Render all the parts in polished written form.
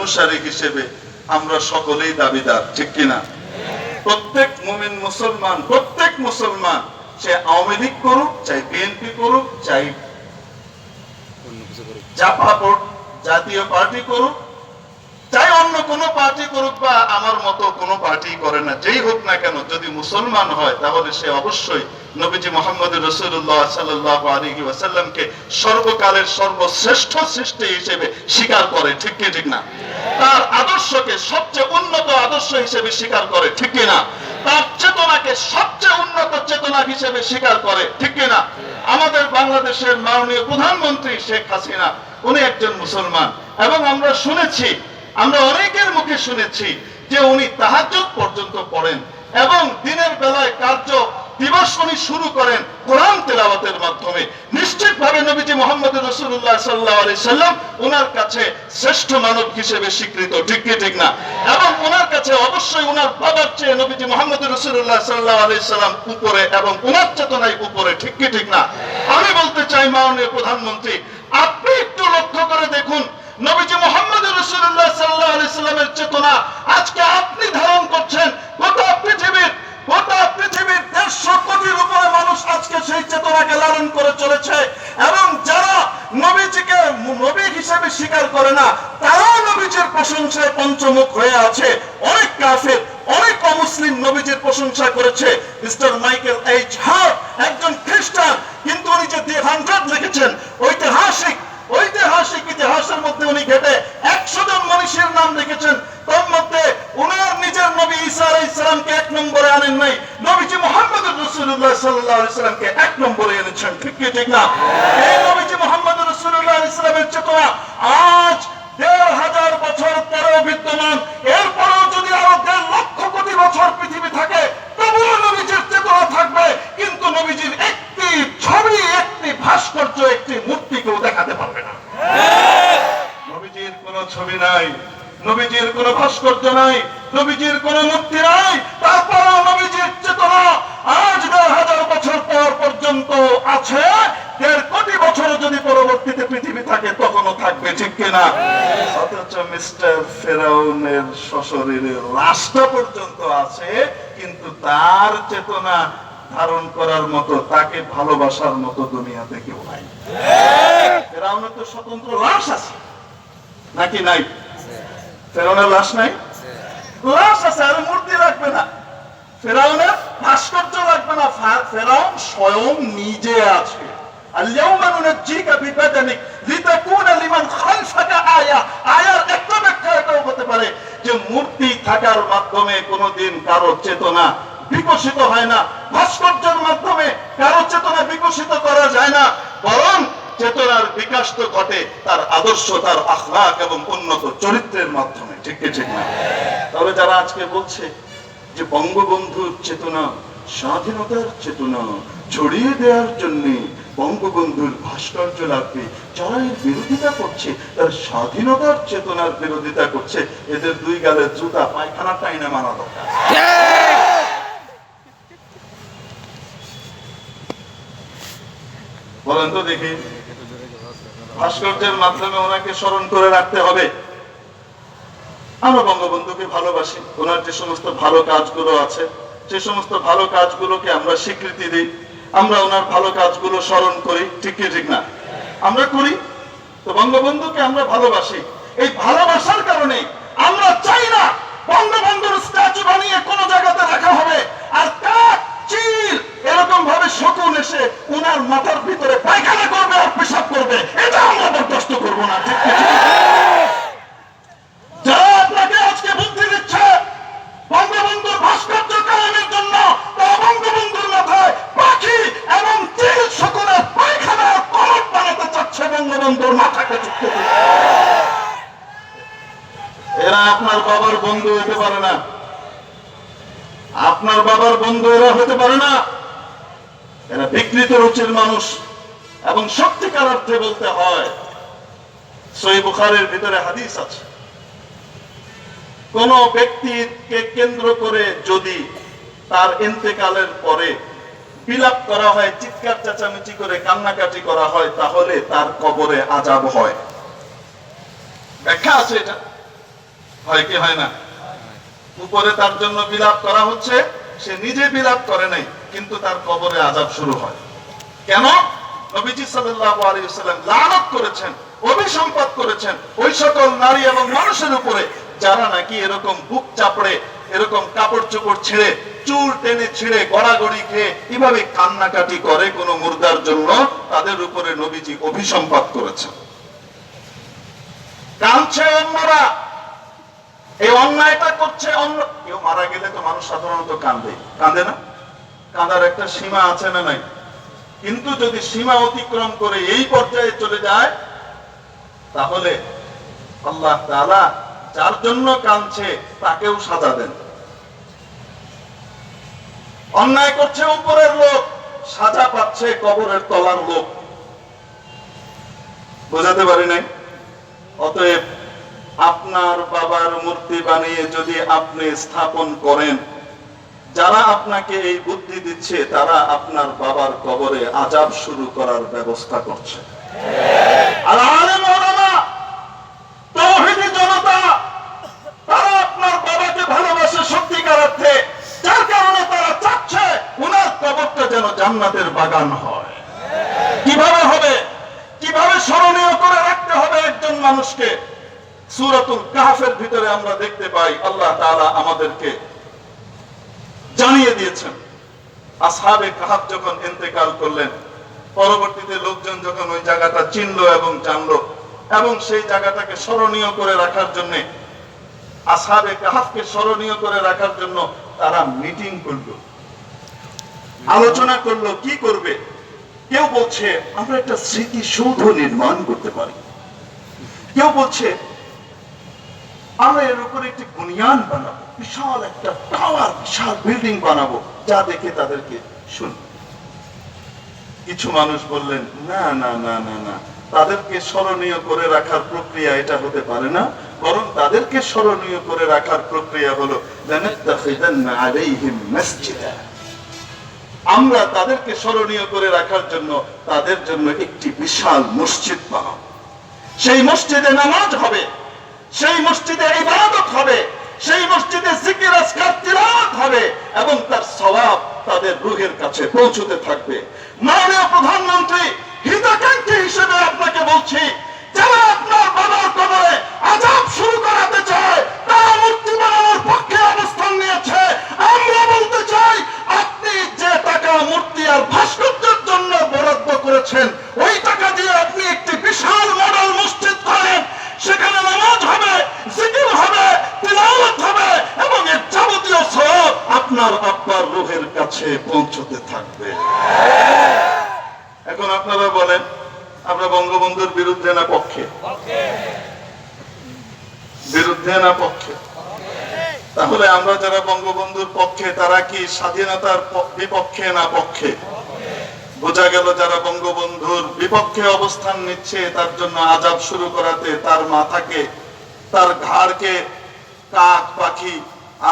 অনুসারী হিসেবে আমরা সকলেই দাবিদার, ঠিক কিনা? প্রত্যেক মুমিন মুসলমান, প্রত্যেক মুসলমান, সে আওয়ামী লীগ করুক, চাই বিএনপি করুক, চাই জাতীয় পার্টি করুক, চাই অন্য কোন পার্টি করুক, বা আমার মতো কোন পার্টি করে না, যেই হোক না কেন, যদি মুসলমান হয় তাহলে সে অবশ্যই নবীজি মুহাম্মদ রাসূলুল্লাহ সাল্লাল্লাহু আলাইহি ওয়াসাল্লামকে সর্বকালের সর্বশ্রেষ্ঠ সৃষ্টি হিসেবে স্বীকার করে, ঠিক কি ঠিক না? তার আদর্শকে সবচেয়ে উন্নত আদর্শ হিসেবে স্বীকার করে, ঠিক কি না? তার চেতনাকে সবচেয়ে উন্নত চেতনা হিসেবে স্বীকার করে, ঠিক কি না? আমাদের বাংলাদেশের মাননীয় প্রধানমন্ত্রী শেখ হাসিনা, উনি একজন মুসলমান, এবং আমরা শুনেছি, আমরা অনেকের মুখে শুনেছি যে উনি তাহাজ্জুদ পর্যন্ত পড়েন, এবং দিনের বেলায় কার্য দিবস উনি শুরু করেন কোরআন তেলাওয়াতের মাধ্যমে। নিশ্চিতভাবে নবীজি মুহাম্মদ রাসূলুল্লাহ সাল্লাল্লাহু আলাইহি সাল্লাম ওনার কাছে শ্রেষ্ঠ মানব হিসেবে স্বীকৃত, ঠিক কি ঠিক না? এবং ওনার কাছে অবশ্যই ওনার বাবার চেয়ে নবীজি মুহাম্মদ রাসূলুল্লাহ সাল্লাল্লাহু আলাইহি সাল্লাম উপরে, এবং ওনার চেতনায় উপরে, ঠিক কি ঠিক না? আমি বলতে চাই মাননীয় প্রধানমন্ত্রী, আপনি একটু লক্ষ্য করে দেখুন, নবীজি মুহাম্মদ রাসূলুল্লাহ সাল্লাল্লাহু আলাইহি সাল্লামের চেতনা আজকে আপনি ধারণ করছেন। গোটা পৃথিবীর 150 কোটির উপরে মানুষ আজকে সেই চেতনাকে লালন করে চলেছে, এবং যারা নবীজিকে নবী হিসেবে স্বীকার করে না, তারাও নবীজির প্রশংসায় পঞ্চমুখ হয়ে আছে। অনেক কাফের, অনেক অমুসলিম নবীজির প্রশংসা করেছে। মিস্টার মাইকেল এইচ হার্ট একজন খ্রিস্টান, কিন্তু উনি যে 100 লিখেছেন, ঐতিহাসিক ইতিহাসের মধ্যে উনি ঘেটে 100 জন মনীষীর নাম লিখেছেন। তার মধ্যে উনার নিজের নবী ঈসা আলাইহিস সালামকে 1 নম্বরে আনেন নাই, নবীজি মুহাম্মদ রাসূলুল্লাহ সাল্লাল্লাহু আলাইহি সাল্লামকে 1 নম্বরে এনেছেন, ঠিক কি ঠিক না? এই নবীজি মুহাম্মদ রাসূলুল্লাহ সাল্লাল্লাহু আলাইহি সাল্লামের চেতনা আজ 1500 বছর পরেও বিদ্যমান। এরপরেও যদি আরো 1.5 লক্ষ কোটি বছর পৃথিবী থাকে, তবুও নবীজির চেতনা থাকবে, কিন্তু নবীজির একটি ছবি, একটি ভাস্কর্য, একটি মূর্তি কেউ দেখাতে পারবে না। নবীজির কোনো ছবি নাই, নবীজির কোনো ভাস্কর্য নাই, নবীজির কোনো মূর্তি নাই, তারপরেও নবীজির চেতনা আজ 1500 বছর পর পর্যন্ত আছে। 1.5 কোটি বছর যদি পরবর্তীতে পৃথিবী থাকে তখনও থাকবে, ঠিক কিনা? অথচ মিস্টার ফেরাউনের সশরীরে রাষ্ট্র পর্যন্ত আছে, কিন্তু তার চেতনা ধারণ করার মতো, তাকে ভালোবাসার মতো দুনিয়াতে কেউ নাই। ফেরাউনের তো স্বতন্ত্র লাশ আছে নাকি নাই? ফেরাউনের লাশ নাই? লাশ আছে, আর মূর্তি লাগবে না, ফেরাউনের ভাস্কর্য লাগবে না, ফেরাউন স্বয়ং নিজে আছে। আল-ইয়াওমা নুনাজ্জিকা বিবাদানিক লিতাকুনা লিমান খালফাকা আয়া। আয়ার একটা ব্যাখ্যা এটাও হতে পারে যে মূর্তি থাকার মাধ্যমে কোনোদিন কারো চেতনা বিকশিত হয় না, ভাস্কর্যের মাধ্যমে কারো চেতনা বিকশিত করা যায় না, বরং চেতনার বিকাশ তো ঘটে তার আদর্শ, তার আখলাক এবং উন্নত চরিত্রের মাধ্যমে, ঠিক কি ঠিক না? তাহলে যারা আজকে বলছে যে বঙ্গবন্ধুর চেতনা স্বাধীনতার চেতনা ছড়িয়ে দেওয়ার জন্য বঙ্গবন্ধুর ভাস্কর্য লাগবে, যারা এর বিরোধিতা করছে, তার স্বাধীনতার চেতনার বিরোধিতা করছে, এদের 2 গালের জুতা পায়খানা টাইনে মারা দরকার। বলেন তো দেখি, ভাস্কর্যের মাধ্যমে ওনাকে স্মরণ করে রাখতে হবে। আমরা বঙ্গবন্ধুকে ভালোবাসি, ওনার যে সমস্ত ভালো কাজগুলো আছে, যে সমস্ত ভালো কাজগুলোকে আমরা স্বীকৃতি দিই, আমরা ওনার ভালো কাজগুলো স্মরণ করি, ঠিক কি ঠিক না? আমরা করি তো, বঙ্গবন্ধুকে আমরা ভালোবাসি। এই ভালোবাসার কারণে আমরা চাই না বঙ্গবন্ধুর স্ট্যাচু বানিয়ে কোন জায়গাতে রাখা হবে, আর কাক চিল এরকম ভাবে শকুন এসে ওনার মাথার ভিতরে পায়খানা করবে আর পেশাব করবে, এটা আমরা বরদাস্ত করবো না, ঠিক কি? যারা আপনাকে আজকে বুদ্ধি দিচ্ছে বঙ্গবন্ধুর ভাস্কর্য কায়েমের জন্য, তারা বঙ্গবন্ধুর মাথায় পাখি এবং চিল শকুনের পায়খানা কলম বানাতে চাচ্ছে বঙ্গবন্ধুর মাথাকে চুক্তি দিয়ে। এরা আপনার বাবার বন্ধু হতে পারে না, আপনার বাবার বন্ধু এরা হতে পারে না। এরা বিকৃত রুচির মানুষ, এবং সত্যিকার অর্থে বলতে হয়, সহিহ বুখারীর ভিতরে হাদিস আছে, কোন ব্যক্তিকে কেন্দ্র করে যদি তার ইন্তেকালের পরে বিলাপ করা হয়, চিৎকার চেঁচামেচি করে কান্নাকাটি করা হয়, তাহলে তার কবরে আযাব হয়। ব্যাখ্যা আছে এটা, হয় কি হয় না? উপরে তার জন্য বিলাপ করা হচ্ছে, সে নিজে বিলাপ করে নাই, কিন্তু তার কবরে আযাব শুরু হয়। কেন? নবীজি সাল্লাল্লাহু আলাইহি ওয়াসাল্লাম লানত করেছেন, অভিসম্পাত করেছেন ওই সকল নারী এবং মানুষের উপরে যারা নাকি এরকম বুক চাপড়ে, এরকম কাপড় চোপড় ছেড়ে, চুল টেনে ছিঁড়ে, গড়াগড়ি খেয়ে এভাবে কান্নাকাটি করে কোন মুর্দার জন্য, তাদের উপরে নবীজি অভিসম্পাত করেছেন। কাঁদছে অন্যরা, এই অন্যায়টা করছে অন্য। কেউ মারা গেলে তো মানুষ সাধারণত কাঁদে, কাঁদে না? কাঁদার একটা সীমা আছে না নাই? কিন্তু যদি সীমা অতিক্রম করে এই পর্যায়ে চলে যায়, তাহলে আল্লাহ তাআলা যার জন্য কাঁদছে তাকেও সাজা দেন। অন্যায় করছে উপরের লোক, সাজা পাচ্ছে কবরের তলার লোক। বোঝাতে পারি নাই? অতএব আপনার বাবার মূর্তি বানিয়ে যদি আপনি স্থাপন করেন, যারা আপনাকে এই বুদ্ধি দিচ্ছে তারা আপনার বাবার কবরে আযাব শুরু করার ব্যবস্থা করছে। আর আলেম ওলামা, তাওহীদি জনতা, তারা আপনার বাবাকে ভালোবাসে সত্যিকার অর্থে, যার কারণে তারা চাচ্ছে ওনার কবরটা যেন জান্নাতের বাগান হয়। কিভাবে হবে? কিভাবে স্মরণীয় করে রাখতে হবে একজন মানুষকে? সূরাতুল কাহফের ভিতরে আমরা দেখতে পাই আল্লাহ তাআলা আমাদেরকে জানিয়ে দিয়েছেন। আসহাবে কাহফ যখন ইন্তেকাল করলেন, পরবর্তীতে লোকজন যখন ওই জায়গাটা চিনলো এবং জানলো, এবং সেই জায়গাটাকে স্মরণীয় করে রাখার জন্য, আসহাবে কাহফকে স্মরণীয় করে রাখার জন্য তারা মিটিং করলো, আলোচনা করলো কি করবে। কেউ বলছে আমরা একটা স্মৃতিসৌধ নির্মাণ করতে পারি, কেউ বলছে আমরা এর উপরে একটি বুনিয়াদ বানাবো, বিশাল একটা টাওয়ার, বিশাল বিল্ডিং বানাবো, যা দেখে তাদেরকে শুনবে। কিছু মানুষ বললেন না না না না না, তাদেরকে স্মরণীয় করে রাখার প্রক্রিয়া এটা হতে পারে না, বরং তাদেরকে স্মরণীয় করে রাখার প্রক্রিয়া হলো লানাত্তাখিযান্না আলাইহিম মাসজিদা। আমরা তাদেরকে স্মরণীয় করে রাখার জন্য তাদের জন্য একটি বিশাল মসজিদ বানাবো। সেই মসজিদে নামাজ হবে, সেই মসজিদে ইবাদত হবে, সেই মসজিদে জিকির আজকার তিলাওয়াত হবে, এবং তার সওয়াব তাদের রূহের কাছে পৌঁছতে থাকবে। মাননীয় প্রধানমন্ত্রী, হিতাকাঙ্ক্ষী হিসেবে আপনাকে বলছি, যারা আপনার বাবার কবরে আযাব শুরু করাতে চায় তারা মূর্তি বানানোর পক্ষে অবস্থান নিয়েছে। আমরা বলতে চাই, আপনি যে টাকা মূর্তি আর ভাস্কর্যের জন্য বরাদ্দ করেছেন, ওই টাকা দিয়ে আপনি একটি বিশাল মডেল মসজিদ করেন, সেখানে নামাজ হবে, জিকির হবে, তিলাওয়াত হবে, এবং এর যাবতীয় সওয়াব আপনার আব্বার রূহের কাছে পৌঁছতে থাকবে। এখন আপনারা বলেন, আমরা বঙ্গবন্ধুর বিরুদ্ধে না পক্ষে? বিরুদ্ধে না পক্ষে? তাহলে আমরা যারা বঙ্গবন্ধুর পক্ষে, তারা কি স্বাধীনতার বিপক্ষে না পক্ষে? বোঝা গেল যারা বঙ্গবন্ধুর বিপক্ষে অবস্থান নিচ্ছে, তার জন্য আযাব শুরু করাতে তার মাথাকে, তার ঘাড়কে কাক পাখি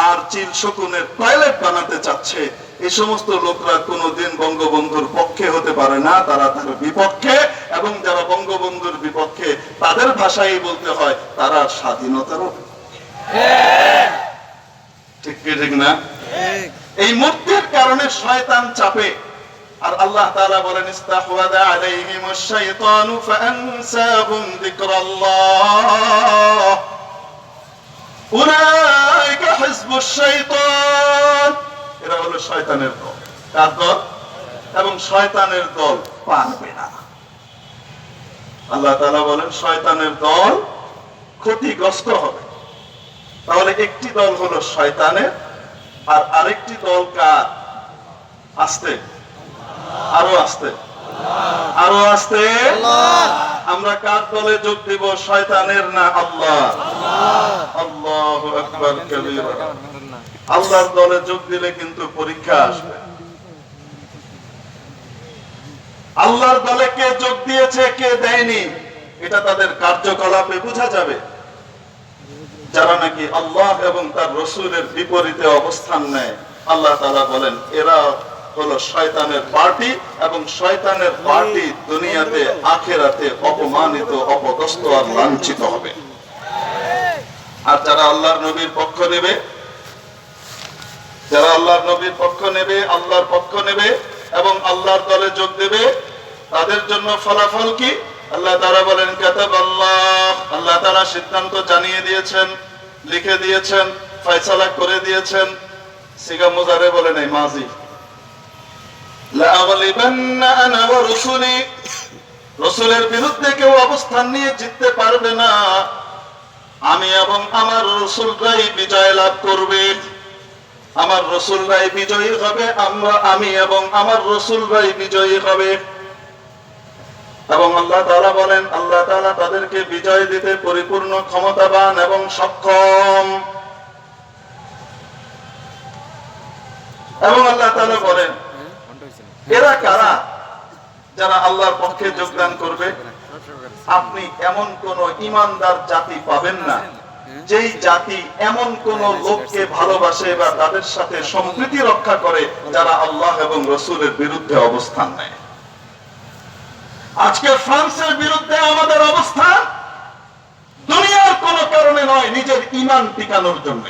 আর চিল শকুনের টয়লেট বানাতে চাচ্ছে, এই সমস্ত লোকরা কোনোদিন বঙ্গবন্ধুর পক্ষে হতে পারে না, তারা তার বিপক্ষে। এবং যারা বঙ্গবন্ধুর বিপক্ষে, তাদের ভাষায় বলতে হয় তারা স্বাধীনতারও। ঠিক কি ঠিক না? এই মূর্তির কারণে শয়তান চাপে, আর আল্লাহ তাআলা বলেন ইস্তাহওয়াযা আলাইহিমুশ শাইতানু ফাআনসাহুম যিকরাল্লাহ উলাইকা হিজবুশ শাইতান। এরা হলো শয়তানের দল। কার দল? এবং শয়তানের দল পারবে না। আল্লাহ তাআলা বলেন শয়তানের দল ক্ষতিগ্রস্ত হবে। তাহলে একটি দল হলো শয়তানের, আর আরেকটি দল কার? আস্তে, আরো আস্তে, আরো আস্তে। আমরা কার দলে যোগ দিব? শয়তানের না আল্লাহ? আল্লাহু আকবার কাবীরা। আল্লাহর দলে যোগ দিলে কিন্তু পরীক্ষা আসবে। আল্লাহর দলে কে যোগ দিয়েছে, কে দেয়নি, এটা তাদের কার্যকলাপে বোঝা যাবে। যারা নাকি আল্লাহ এবং তার রাসূলের বিপরীতে অবস্থান নেয়, আল্লাহ তাআলা বলেন এরা হলো শয়তানের পার্টি, এবং শয়তানের পার্টি দুনিয়াতে আখিরাতে অপমানিত, অপদস্থ আর লাঞ্ছিত হবে। আর যারা আল্লাহর নবীর পক্ষ নেবে, যারা আল্লাহর নবীর পক্ষ নেবে, আল্লাহর পক্ষ নেবে এবং আল্লাহর দলে যোগ দেবে, তাদের জন্য ফলাফল কি? আল্লাহ তাআলা বলেন কাতাবাল্লাহ, আল্লাহ তাআলা সিদ্ধান্ত জানিয়ে দিয়েছেন, লিখে দিয়েছেন, ফয়সালা করে দিয়েছেন। সিগা মুজারে বলে নাই, মাজি। লা আগলিবান্না আনা ওয়া রুসুলি, রাসূলের বিরুদ্ধে কেউ অবস্থান নিয়ে জিততে পারবে না, আমি এবং আমার রাসূলরাই বিজয় লাভ করবে। আমার রাসূলরাই বিজয়ী হবে, আমি এবং আমার রাসূলরাই বিজয়ী হবে। এবং আল্লাহ তাআলা বলেন, আল্লাহ তাআলা তাদেরকে বিজয় দিতে পরিপূর্ণ ক্ষমতাবান এবং সক্ষম। এবং আল্লাহ তাআলা বলেন, এরা কারা যারা আল্লাহর পক্ষে যোগদান করবে? আপনি এমন কোন ঈমানদার জাতি পাবেন না যেই জাতি এমন কোন লোককে ভালোবাসে বা তাদের সাথে সম্প্রীতি রক্ষা করে যারা আল্লাহ এবং রাসূলের বিরুদ্ধে অবস্থান নেয়। আজকে ফ্রান্সের বিরুদ্ধে আমাদের অবস্থান দুনিয়ার কোন কারণে নয়, নিজের ঈমান টিকানোর জন্য।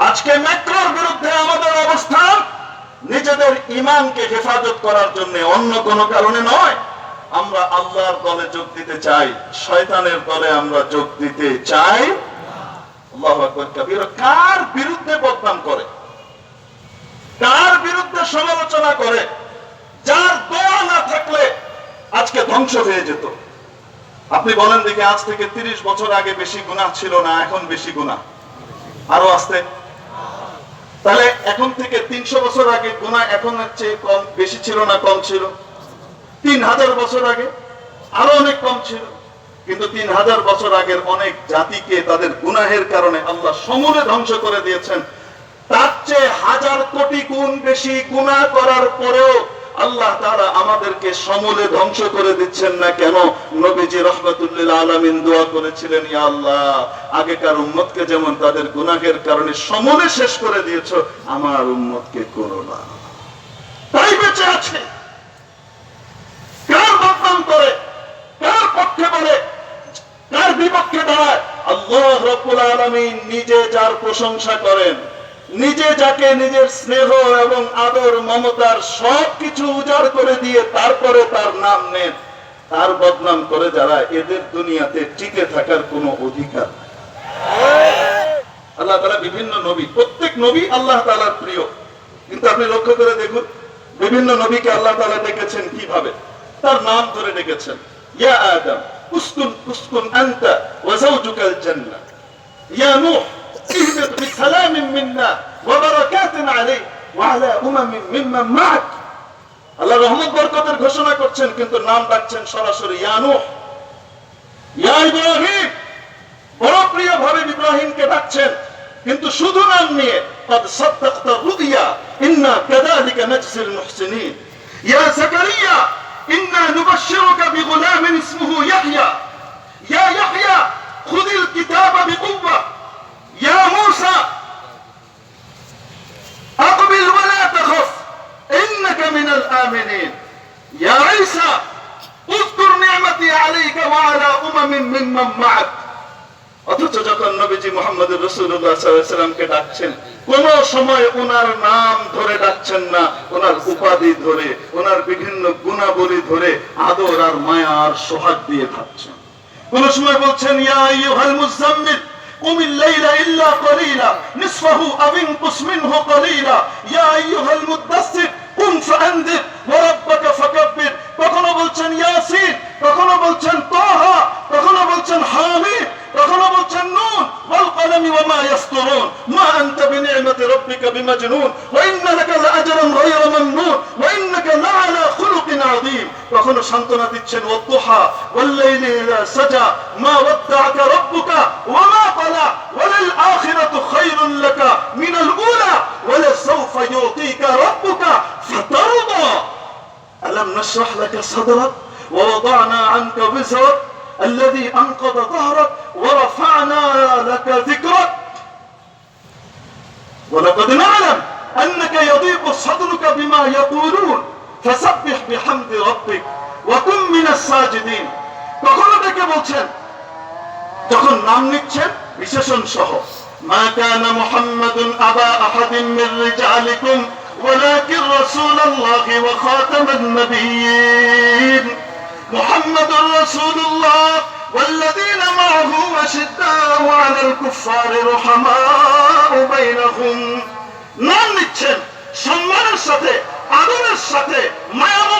আজকে ম্যাক্রোর বিরুদ্ধে আমাদের অবস্থান নিজেদের ঈমানকে হেফাজত করার জন্য, অন্য কোন কারণে নয়। আমরা আল্লাহর দলে যোগ দিতে চাই, শয়তানের দলে আমরা যোগ দিতে চাই। আল্লাহু আকবার কাবীরা। কার বিরুদ্ধে বদনাম করে, কার বিরুদ্ধে সমালোচনা করে, যার দোয়া না থাকলে আজকে ধ্বংস হয়ে যেত। আপনি বলেন দেখি, আজ থেকে 30 বছর আগে বেশি গুনাহ ছিল না, এখন বেশি গুনাহ আরো আসতে? তাহলে এখন থেকে 300 বছর আগে গুনাহ এখন চেয়ে কম, বেশি ছিল না কম ছিল? 3000 বছর আগে আরো অনেক কম ছিল। কিন্তু 3000 বছর আগের অনেক জাতিকে তাদের গুনাহের কারণে আল্লাহ সমূলে ধ্বংস করে দিয়েছেন। তার চেয়ে 1000 কোটি গুণ বেশি গুনাহ করার পরেও আল্লাহ তাআলা আমাদেরকে সমূলে ধ্বংস করে দিচ্ছেন না কেন? নবীজি রাহমাতুল লিল আলামিন দোয়া করেছিলেন, ইয়া আল্লাহ, আগেকার উম্মতকে যেমন তাদের গুনাহের কারণে সমূলে শেষ করে দিয়েছো, আমার উম্মতকে করো না। তাই বেঁচে আছে। কার বদনাম করে, কার পক্ষে বলে, কার বিপক্ষে দাঁড়ায়? আল্লাহ রাব্বুল আলামিন নিজে যার প্রশংসা করেন, নিজে যাকে নিজের স্নেহ এবং আদর মমতার সবকিছু উজাড় করে দিয়ে তারপরে তার নাম নেন, তার বদনাম করে যারা, এদের দুনিয়াতে টিকে থাকার কোনো অধিকার নাই। আল্লাহ তাআলা বিভিন্ন নবী, প্রত্যেক নবী আল্লাহ তাআলার প্রিয়, কিন্তু আপনি লক্ষ্য করে দেখুন বিভিন্ন নবীকে আল্লাহ তাআলা ডেকেছেন কিভাবে? তার নাম ধরে ডেকেছেন। ইয়া আদম উসকুন উসকুন আনতা ওয়া যাওজুকাল জান্নাহ, ইয়া নূহ ইহবিত বিসালামিন মিন্না ওয়া বারাকাতিন আলাইক ওয়া আলা উমামিন মিম্মান মা'আক। আল্লাহ রহমত বরকতের ঘোষণা করছেন, কিন্তু নাম ডাকছেন সরাসরি ইয়া নূহ, ইয়া ইব্রাহিম। বড় প্রিয় ভাবে ইব্রাহিমকে ডাকছেন, কিন্তু শুধু নাম নিয়ে। قد صدقت الرؤيا إنا كذلك نجزي المحسنين يا زكريا إنا نبشرك بغلام اسمه يحيى يا يحيى خذ الكتاب بقوة يا موسى أقبل ولا تخف إنك من الآمنين يا عيسى اذكر نعمتي عليك وعلى ممن معك। অথচ যখন নবীজি মুহাম্মদুর রাসূলুল্লাহ সাল্লাল্লাহু আলাইহি ওয়াসাল্লামকে ডাকছেন, কোন সময় ওনার নাম ধরে ডাকছেন না, ওনার উপাধি ধরে, ওনার বিভিন্ন গুণাবলী ধরে আদর আর মায়া আর সোহাগ দিয়ে ডাকছেন। কোন সময় বলছেন, ইয়া আইয়ুহাল মুযাম্মিল قم الليل إلا قليلا نصفه أو انقص منه قليلا يا أيها المدثر قم فأنذر وربك فكبر। কখনো বলছেন ইয়াসিন, কখনো বলছেন তাহা, কখনো বলছেন হামিদ, কখনো বলছেন নুন ওয়াল কলমি ওয়া মা ইয়াসতুরুন মা আনতা বিনি'মাতি রাব্বিকা বিমাজনুন ওয়া ইন্না লাকা লাআজরান গায়রা মামনুন ওয়া ইন্নাকা লাআলা খুলুকিন আযীম। কখনো সান্তনা দিচ্ছেন ওয়াদ-দুহা ওয়াল লাইলি ইযা সাজা মা ওয়াদ্দা'আকা রাব্বুকা ওয়া মা ক্বালা ওয়ালাল আখিরাতু খায়রুন লাকা মিনাল উলা ওয়ালাসাওফা ইউতিকা রাব্বুকা ফাতারদা। ألم نشرح لك صدرك ووضعنا عنك وزرك الذي أنقض ظهرك ورفعنا لك ذكرك ولقد نعلم أنك يضيق صدرك بما يقولون فسبح بحمد ربك وكن من الساجدين। কখনো ডেকে বলছেন, যখন নাম নিচ্ছেন বিশেষণ সহ মা কানা মুহাম্মাদুন আবা আহাদিন মির রিজালিকুম ওয়ালাকিন রাসূলুল্লাহি ওয়া খাতামান নাবিয়্যিন মুহাম্মাদুর রাসূলুল্লাহ والذين معه أشداء على الكفار رحماء بينهم নাম নিচ্ছেন সম্মানের সাথে আদরের সাথে মায়া